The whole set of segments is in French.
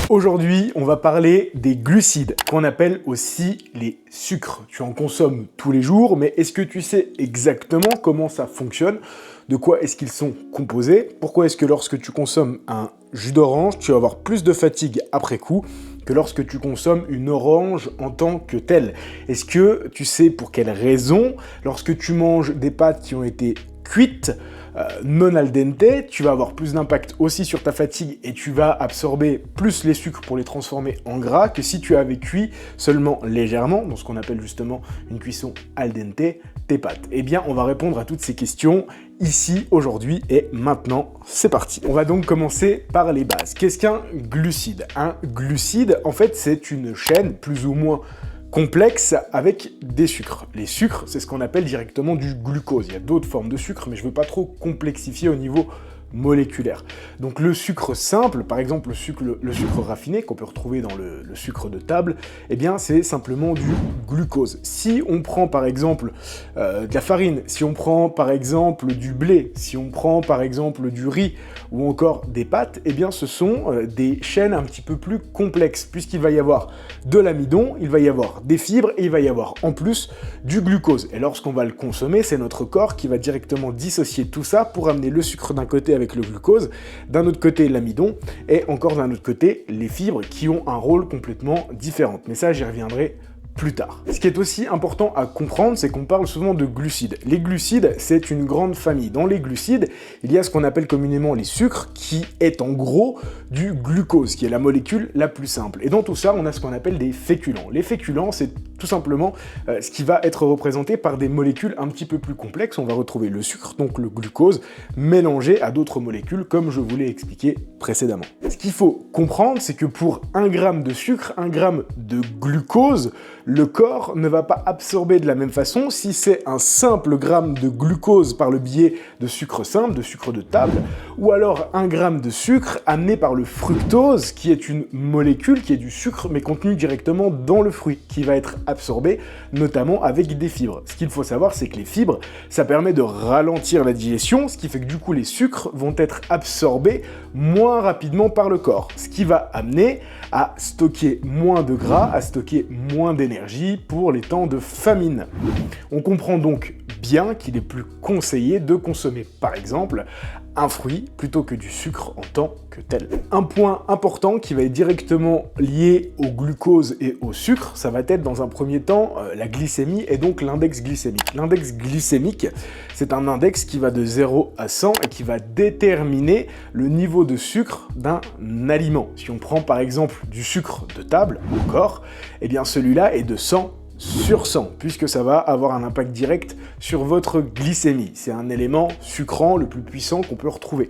Aujourd'hui, on va parler des glucides, qu'on appelle aussi les sucres. Tu en consommes tous les jours, mais est-ce que tu sais exactement comment ça fonctionne? De quoi est-ce qu'ils sont composés? Pourquoi est-ce que lorsque tu consommes un jus d'orange, tu vas avoir plus de fatigue après coup que lorsque tu consommes une orange en tant que telle? Est-ce que tu sais pour quelle raison, lorsque tu manges des pâtes qui ont été cuites, non al dente, tu vas avoir plus d'impact aussi sur ta fatigue et tu vas absorber plus les sucres pour les transformer en gras que si tu avais cuit seulement légèrement, dans ce qu'on appelle justement une cuisson al dente, tes pâtes? Eh bien, on va répondre à toutes ces questions ici, aujourd'hui et maintenant. C'est parti. On va donc commencer par les bases. Qu'est-ce qu'un glucide? Un glucide, en fait, c'est une chaîne plus ou moins complexe avec des sucres. Les sucres, c'est ce qu'on appelle directement du glucose. Il y a d'autres formes de sucre, mais je ne veux pas trop complexifier au niveau moléculaire. Donc le sucre simple, par exemple le sucre raffiné qu'on peut retrouver dans le sucre de table, eh bien c'est simplement du glucose. Si on prend par exemple de la farine, si on prend par exemple du blé, si on prend par exemple du riz ou encore des pâtes, eh bien ce sont des chaînes un petit peu plus complexes puisqu'il va y avoir de l'amidon, il va y avoir des fibres et il va y avoir en plus du glucose. Et lorsqu'on va le consommer, c'est notre corps qui va directement dissocier tout ça pour amener le sucre d'un côté avec le glucose, d'un autre côté l'amidon, et encore d'un autre côté les fibres qui ont un rôle complètement différent. Mais ça, j'y reviendrai plus tard. Ce qui est aussi important à comprendre, c'est qu'on parle souvent de glucides. Les glucides, c'est une grande famille. Dans les glucides, il y a ce qu'on appelle communément les sucres, qui est en gros du glucose, qui est la molécule la plus simple. Et dans tout ça, on a ce qu'on appelle des féculents. Les féculents, c'est tout simplement ce qui va être représenté par des molécules un petit peu plus complexes. On va retrouver le sucre, donc le glucose, mélangé à d'autres molécules, comme je vous l'ai expliqué précédemment. Ce qu'il faut comprendre, c'est que pour 1 gramme de sucre, 1 gramme de glucose, le corps ne va pas absorber de la même façon si c'est un simple gramme de glucose par le biais de sucre simple, de sucre de table, ou alors 1 gramme de sucre amené par le fructose, qui est une molécule qui est du sucre mais contenu directement dans le fruit, qui va être absorbé notamment avec des fibres. Ce qu'il faut savoir, c'est que les fibres, ça permet de ralentir la digestion, ce qui fait que du coup les sucres vont être absorbés moins rapidement par le corps, ce qui va amener à stocker moins de gras, à stocker moins d'énergie pour les temps de famine. On comprend donc bien qu'il est plus conseillé de consommer par exemple un fruit plutôt que du sucre en tant que tel. Un point important qui va être directement lié au glucose et au sucre, ça va être dans un premier temps la glycémie et donc l'index glycémique. L'index glycémique, c'est un index qui va de 0 à 100 et qui va déterminer le niveau de sucre d'un aliment. Si on prend par exemple du sucre de table encore, eh bien celui-là est de 100 sur 100, puisque ça va avoir un impact direct sur votre glycémie. C'est un élément sucrant le plus puissant qu'on peut retrouver.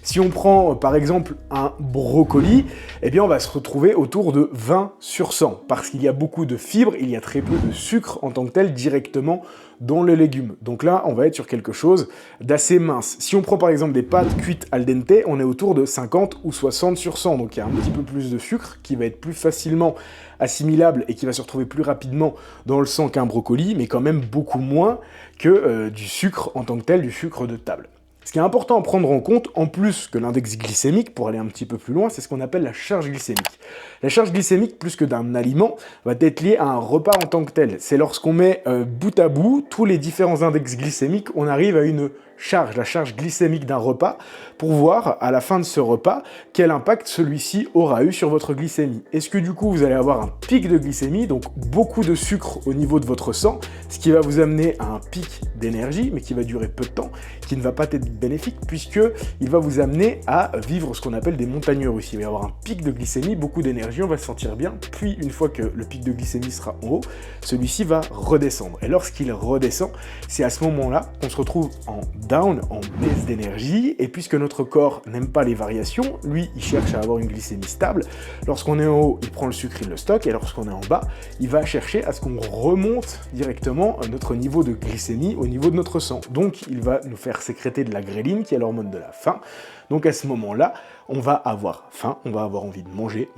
Si on prend par exemple un brocoli, eh bien on va se retrouver autour de 20 sur 100, parce qu'il y a beaucoup de fibres, il y a très peu de sucre en tant que tel directement dans les légumes. Donc là, on va être sur quelque chose d'assez mince. Si on prend par exemple des pâtes cuites al dente, on est autour de 50 ou 60 sur 100, donc il y a un petit peu plus de sucre qui va être plus facilement assimilable et qui va se retrouver plus rapidement dans le sang qu'un brocoli, mais quand même beaucoup moins que du sucre en tant que tel, du sucre de table. Ce qui est important à prendre en compte, en plus que l'index glycémique, pour aller un petit peu plus loin, c'est ce qu'on appelle la charge glycémique. La charge glycémique, plus que d'un aliment, va être liée à un repas en tant que tel. C'est lorsqu'on met bout à bout tous les différents index glycémiques, on arrive à une charge, la charge glycémique d'un repas, pour voir à la fin de ce repas quel impact celui-ci aura eu sur votre glycémie. Est-ce que du coup vous allez avoir un pic de glycémie, donc beaucoup de sucre au niveau de votre sang, ce qui va vous amener à un pic d'énergie, mais qui va durer peu de temps, qui ne va pas être bénéfique, puisqu'il va vous amener à vivre ce qu'on appelle des montagnes russes. Il va y avoir un pic de glycémie, beaucoup d'énergie, on va se sentir bien, puis une fois que le pic de glycémie sera en haut, celui-ci va redescendre. Et lorsqu'il redescend, c'est à ce moment-là qu'on se retrouve en down, en baisse d'énergie, et puisque notre corps n'aime pas les variations, lui, il cherche à avoir une glycémie stable. Lorsqu'on est en haut, il prend le sucre, il le stocke, et lorsqu'on est en bas, il va chercher à ce qu'on remonte directement notre niveau de glycémie au niveau de notre sang. Donc, il va nous faire sécréter de la gréline, qui est l'hormone de la faim. Donc, à ce moment-là, on va avoir faim, on va avoir envie de manger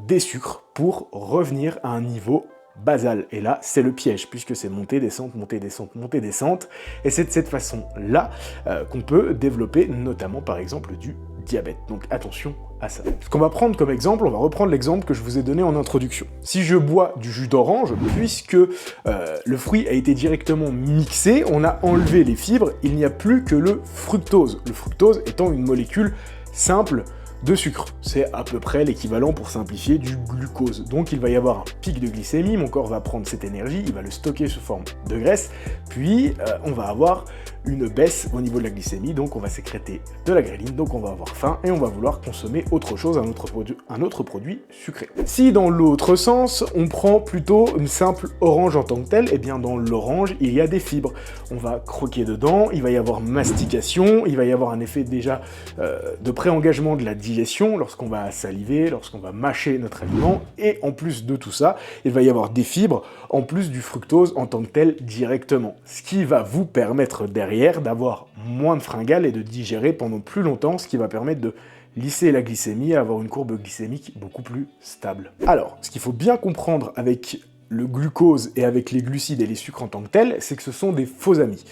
des sucres pour revenir à un niveau basal. Et là, c'est le piège, puisque c'est monter, descente, monter, descente, monter, descente. Et c'est de cette façon-là qu'on peut développer notamment, par exemple, du diabète. Donc attention à ça. Ce qu'on va prendre comme exemple, on va reprendre l'exemple que je vous ai donné en introduction. Si je bois du jus d'orange, puisque le fruit a été directement mixé, on a enlevé les fibres, il n'y a plus que le fructose. Le fructose étant une molécule simple de sucre. C'est à peu près l'équivalent, pour simplifier, du glucose. Donc il va y avoir un pic de glycémie, mon corps va prendre cette énergie, il va le stocker sous forme de graisse, puis on va avoir une baisse au niveau de la glycémie, donc on va sécréter de la gréline, donc on va avoir faim et on va vouloir consommer autre chose, un autre produit sucré. Si dans l'autre sens, on prend plutôt une simple orange en tant que telle, et bien dans l'orange, il y a des fibres. On va croquer dedans, il va y avoir mastication, il va y avoir un effet déjà de pré-engagement de la digestion lorsqu'on va saliver, lorsqu'on va mâcher notre aliment, et en plus de tout ça, il va y avoir des fibres, en plus du fructose en tant que tel directement. Ce qui va vous permettre derrière d'avoir moins de fringales et de digérer pendant plus longtemps, ce qui va permettre de lisser la glycémie et avoir une courbe glycémique beaucoup plus stable. Alors, ce qu'il faut bien comprendre avec le glucose et avec les glucides et les sucres en tant que tels, c'est que ce sont des faux amis.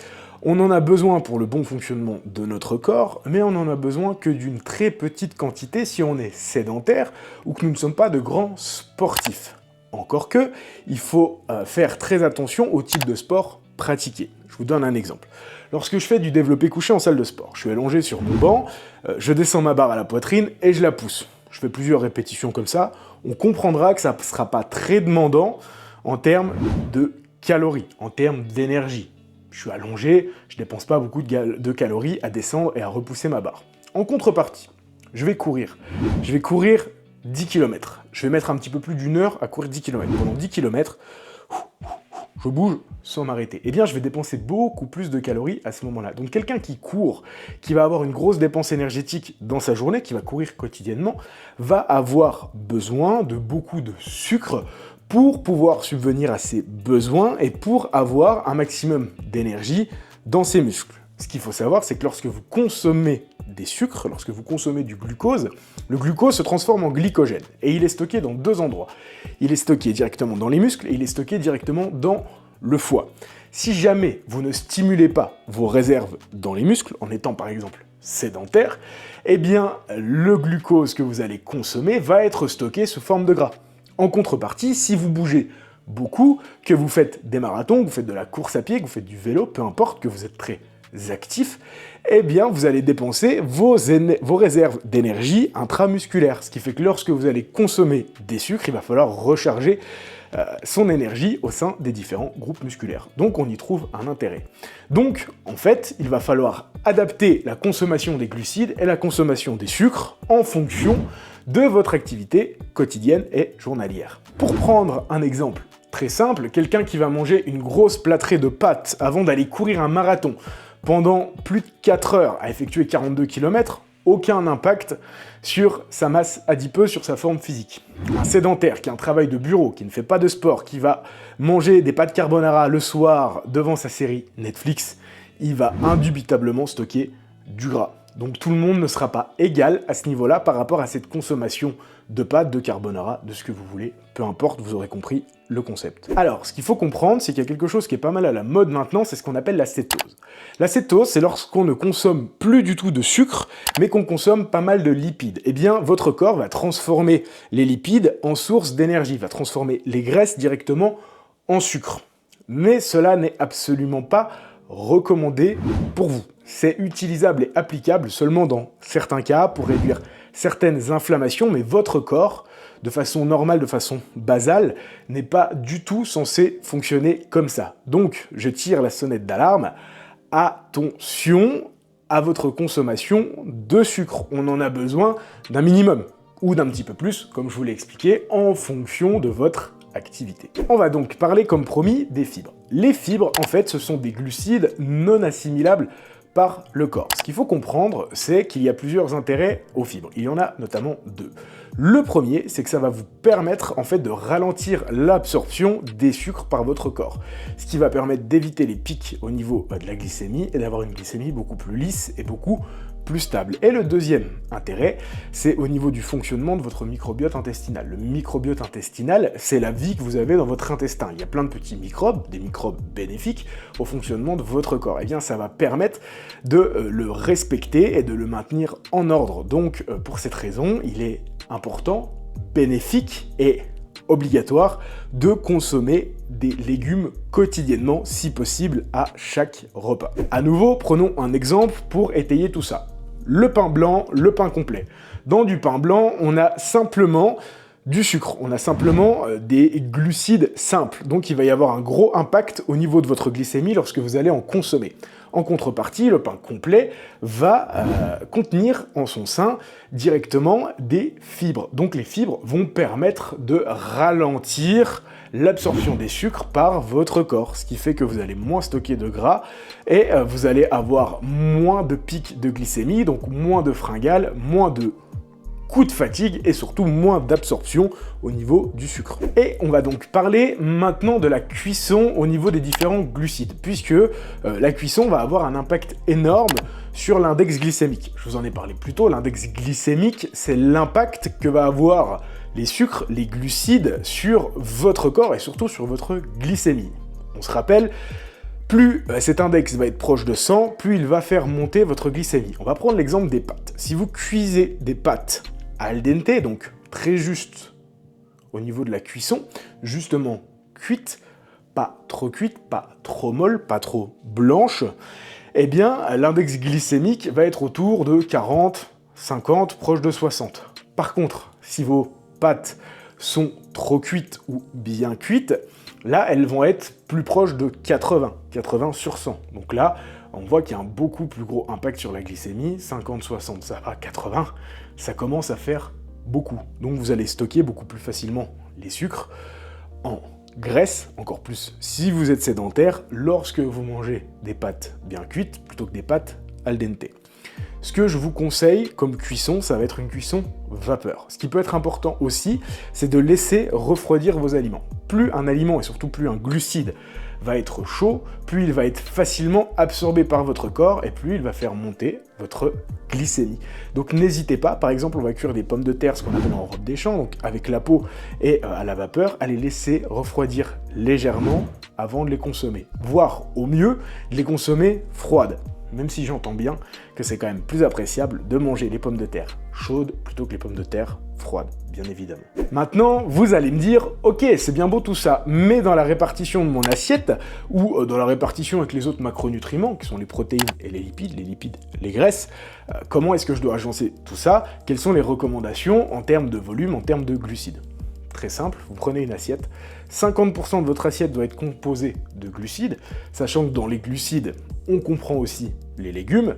On en a besoin pour le bon fonctionnement de notre corps, mais on n'en a besoin que d'une très petite quantité si on est sédentaire ou que nous ne sommes pas de grands sportifs. Encore que, il faut faire très attention au type de sport pratiqué. Je vous donne un exemple. Lorsque je fais du développé couché en salle de sport, je suis allongé sur mon banc, je descends ma barre à la poitrine et je la pousse. Je fais plusieurs répétitions comme ça, on comprendra que ça ne sera pas très demandant en termes de calories, en termes d'énergie. Je suis allongé, je ne dépense pas beaucoup de calories à descendre et à repousser ma barre. En contrepartie, je vais courir. Je vais courir 10 km. Je vais mettre un petit peu plus d'une heure à courir 10 km. Pendant 10 km, je bouge sans m'arrêter. Eh bien, je vais dépenser beaucoup plus de calories à ce moment-là. Donc, quelqu'un qui court, qui va avoir une grosse dépense énergétique dans sa journée, qui va courir quotidiennement, va avoir besoin de beaucoup de sucre pour pouvoir subvenir à ses besoins et pour avoir un maximum d'énergie dans ses muscles. Ce qu'il faut savoir, c'est que lorsque vous consommez des sucres, lorsque vous consommez du glucose, le glucose se transforme en glycogène et il est stocké dans deux endroits. Il est stocké directement dans les muscles et il est stocké directement dans le foie. Si jamais vous ne stimulez pas vos réserves dans les muscles, en étant par exemple sédentaire, eh bien le glucose que vous allez consommer va être stocké sous forme de gras. En contrepartie, si vous bougez beaucoup, que vous faites des marathons, que vous faites de la course à pied, que vous faites du vélo, peu importe, que vous êtes très actif, eh bien vous allez dépenser vos réserves d'énergie intramusculaires. Ce qui fait que lorsque vous allez consommer des sucres, il va falloir recharger son énergie au sein des différents groupes musculaires. Donc on y trouve un intérêt. Donc en fait, il va falloir adapter la consommation des glucides et la consommation des sucres en fonction de votre activité quotidienne et journalière. Pour prendre un exemple très simple, quelqu'un qui va manger une grosse plâtrée de pâtes avant d'aller courir un marathon pendant plus de 4 heures à effectuer 42 km, aucun impact sur sa masse adipeuse, sur sa forme physique. Un sédentaire qui a un travail de bureau, qui ne fait pas de sport, qui va manger des pâtes carbonara le soir devant sa série Netflix, il va indubitablement stocker du gras. Donc tout le monde ne sera pas égal à ce niveau-là par rapport à cette consommation de pâtes, de carbonara, de ce que vous voulez, peu importe, vous aurez compris le concept. Alors, ce qu'il faut comprendre, c'est qu'il y a quelque chose qui est pas mal à la mode maintenant, c'est ce qu'on appelle la cétose. La cétose, c'est lorsqu'on ne consomme plus du tout de sucre, mais qu'on consomme pas mal de lipides. Eh bien, votre corps va transformer les lipides en source d'énergie, va transformer les graisses directement en sucre. Mais cela n'est absolument pas recommandé pour vous. C'est utilisable et applicable seulement dans certains cas pour réduire certaines inflammations, mais votre corps, de façon normale, de façon basale, n'est pas du tout censé fonctionner comme ça. Donc, je tire la sonnette d'alarme. Attention à votre consommation de sucre. On en a besoin d'un minimum, ou d'un petit peu plus, comme je vous l'ai expliqué, en fonction de votre activité. On va donc parler, comme promis, des fibres. Les fibres, en fait, ce sont des glucides non assimilables par le corps. Ce qu'il faut comprendre, c'est qu'il y a plusieurs intérêts aux fibres. Il y en a notamment deux. Le premier, c'est que ça va vous permettre en fait de ralentir l'absorption des sucres par votre corps, ce qui va permettre d'éviter les pics au niveau de la glycémie et d'avoir une glycémie beaucoup plus lisse et beaucoup plus stable. Et le deuxième intérêt, c'est au niveau du fonctionnement de votre microbiote intestinal. Le microbiote intestinal, c'est la vie que vous avez dans votre intestin. Il y a plein de petits microbes, des microbes bénéfiques au fonctionnement de votre corps. Et bien, ça va permettre de le respecter et de le maintenir en ordre. Donc, pour cette raison, il est important, bénéfique et obligatoire de consommer des légumes quotidiennement, si possible, à chaque repas. À nouveau, prenons un exemple pour étayer tout ça. Le pain blanc, le pain complet. Dans du pain blanc, on a simplement du sucre, on a simplement des glucides simples, donc il va y avoir un gros impact au niveau de votre glycémie lorsque vous allez en consommer. En contrepartie, le pain complet va contenir en son sein directement des fibres. Donc les fibres vont permettre de ralentir l'absorption des sucres par votre corps, ce qui fait que vous allez moins stocker de gras et vous allez avoir moins de pics de glycémie, donc moins de fringales, moins de coup de fatigue et surtout moins d'absorption au niveau du sucre. Et on va donc parler maintenant de la cuisson au niveau des différents glucides, puisque la cuisson va avoir un impact énorme sur l'index glycémique. Je vous en ai parlé plus tôt, l'index glycémique, c'est l'impact que va avoir les sucres, les glucides sur votre corps et surtout sur votre glycémie. On se rappelle, plus cet index va être proche de 100, plus il va faire monter votre glycémie. On va prendre l'exemple des pâtes. Si vous cuisez des pâtes al dente, donc très juste au niveau de la cuisson, justement cuite, pas trop cuite, pas trop molle, pas trop blanche, eh bien l'index glycémique va être autour de 40, 50, proche de 60. Par contre, si vos pâtes sont trop cuites ou bien cuites, là elles vont être plus proches de 80 sur 100. Donc là, on voit qu'il y a un beaucoup plus gros impact sur la glycémie, 50, 60, ça va, 80, ça commence à faire beaucoup. Donc vous allez stocker beaucoup plus facilement les sucres en graisse, encore plus si vous êtes sédentaire, lorsque vous mangez des pâtes bien cuites plutôt que des pâtes al dente. Ce que je vous conseille comme cuisson, ça va être une cuisson vapeur. Ce qui peut être important aussi, c'est de laisser refroidir vos aliments. Plus un aliment et surtout plus un glucide va être chaud, plus il va être facilement absorbé par votre corps et plus il va faire monter votre glycémie. Donc n'hésitez pas, par exemple on va cuire des pommes de terre, ce qu'on appelle en robe des champs, donc avec la peau et à la vapeur, à les laisser refroidir légèrement avant de les consommer. Voire au mieux, de les consommer froides. Même si j'entends bien que c'est quand même plus appréciable de manger les pommes de terre chaudes plutôt que les pommes de terre froides, bien évidemment. Maintenant, vous allez me dire, ok, c'est bien beau tout ça, mais dans la répartition de mon assiette, ou dans la répartition avec les autres macronutriments, qui sont les protéines et les lipides, les graisses, comment est-ce que je dois agencer tout ça? Quelles sont les recommandations en termes de volume, en termes de glucides? Très simple, vous prenez une assiette, 50% de votre assiette doit être composée de glucides, sachant que dans les glucides, on comprend aussi les légumes,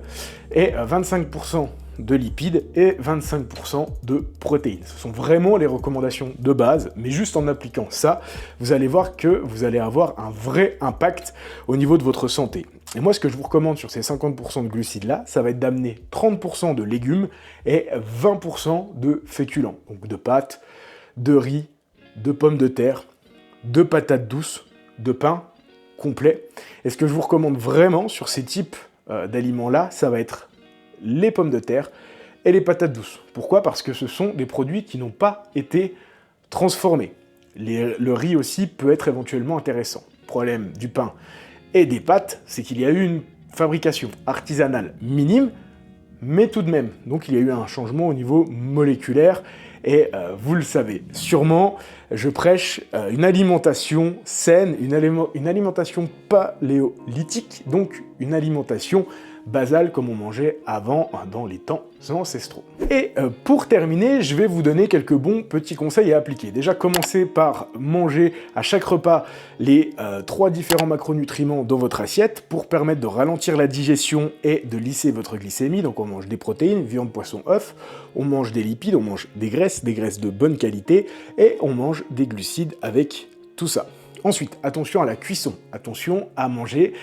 et 25% de lipides et 25% de protéines. Ce sont vraiment les recommandations de base, mais juste en appliquant ça, vous allez voir que vous allez avoir un vrai impact au niveau de votre santé. Et moi, ce que je vous recommande sur ces 50% de glucides-là, ça va être d'amener 30% de légumes et 20% de féculents, donc de pâtes, de riz, de pommes de terre, de patates douces, de pain complet. Et ce que je vous recommande vraiment sur ces types d'aliments-là, ça va être les pommes de terre et les patates douces. Pourquoi? Parce que ce sont des produits qui n'ont pas été transformés. Le riz aussi peut être éventuellement intéressant. Le problème du pain et des pâtes, c'est qu'il y a eu une fabrication artisanale minime, mais tout de même. Donc il y a eu un changement au niveau moléculaire. Et vous le savez sûrement, je prêche une alimentation saine, une alimentation paléolithique, donc une alimentation basale comme on mangeait avant dans les temps ancestraux. Et pour terminer, je vais vous donner quelques bons petits conseils à appliquer. Déjà, commencez par manger à chaque repas les 3 différents macronutriments dans votre assiette pour permettre de ralentir la digestion et de lisser votre glycémie. Donc on mange des protéines, viande, poisson, œufs, on mange des lipides, on mange des graisses de bonne qualité et on mange des glucides avec tout ça. Ensuite, attention à la cuisson, attention à manger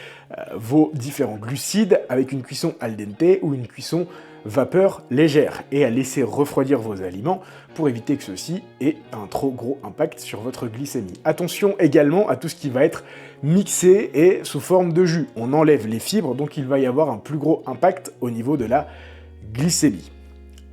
vos différents glucides avec une cuisson al dente ou une cuisson vapeur légère et à laisser refroidir vos aliments pour éviter que ceux-ci aient un trop gros impact sur votre glycémie. Attention également à tout ce qui va être mixé et sous forme de jus. On enlève les fibres, donc il va y avoir un plus gros impact au niveau de la glycémie.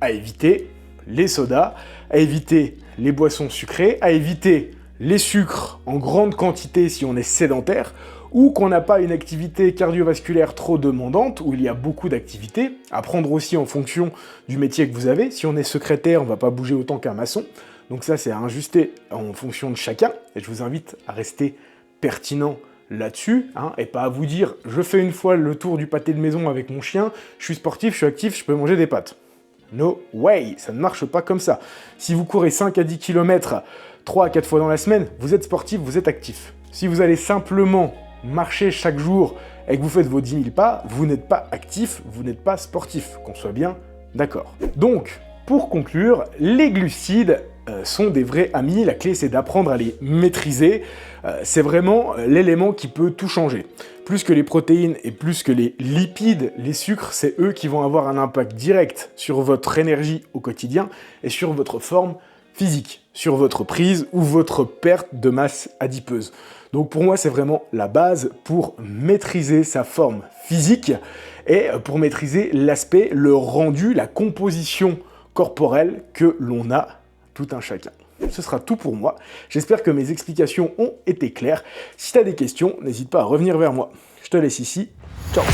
À éviter les sodas, à éviter les boissons sucrées, à éviter les sucres en grande quantité si on est sédentaire, ou qu'on n'a pas une activité cardiovasculaire trop demandante, où il y a beaucoup d'activités, à prendre aussi en fonction du métier que vous avez. Si on est secrétaire, on ne va pas bouger autant qu'un maçon, donc ça c'est à ajuster en fonction de chacun, et je vous invite à rester pertinent là-dessus, et pas à vous dire « je fais une fois le tour du pâté de maison avec mon chien, je suis sportif, je suis actif, je peux manger des pâtes ». No way, ça ne marche pas comme ça. Si vous courez 5 à 10 km 3 à 4 fois dans la semaine, vous êtes sportif, vous êtes actif. Si vous allez simplement marcher chaque jour et que vous faites vos 10 000 pas, vous n'êtes pas actif, vous n'êtes pas sportif, qu'on soit bien d'accord. Donc, pour conclure, les glucides sont des vrais amis, la clé c'est d'apprendre à les maîtriser, c'est vraiment l'élément qui peut tout changer. Plus que les protéines et plus que les lipides, les sucres, c'est eux qui vont avoir un impact direct sur votre énergie au quotidien et sur votre forme physique, sur votre prise ou votre perte de masse adipeuse. Donc pour moi, c'est vraiment la base pour maîtriser sa forme physique et pour maîtriser l'aspect, le rendu, la composition corporelle que l'on a tout un chacun. Ce sera tout pour moi. J'espère que mes explications ont été claires. Si tu as des questions, n'hésite pas à revenir vers moi. Je te laisse ici. Ciao!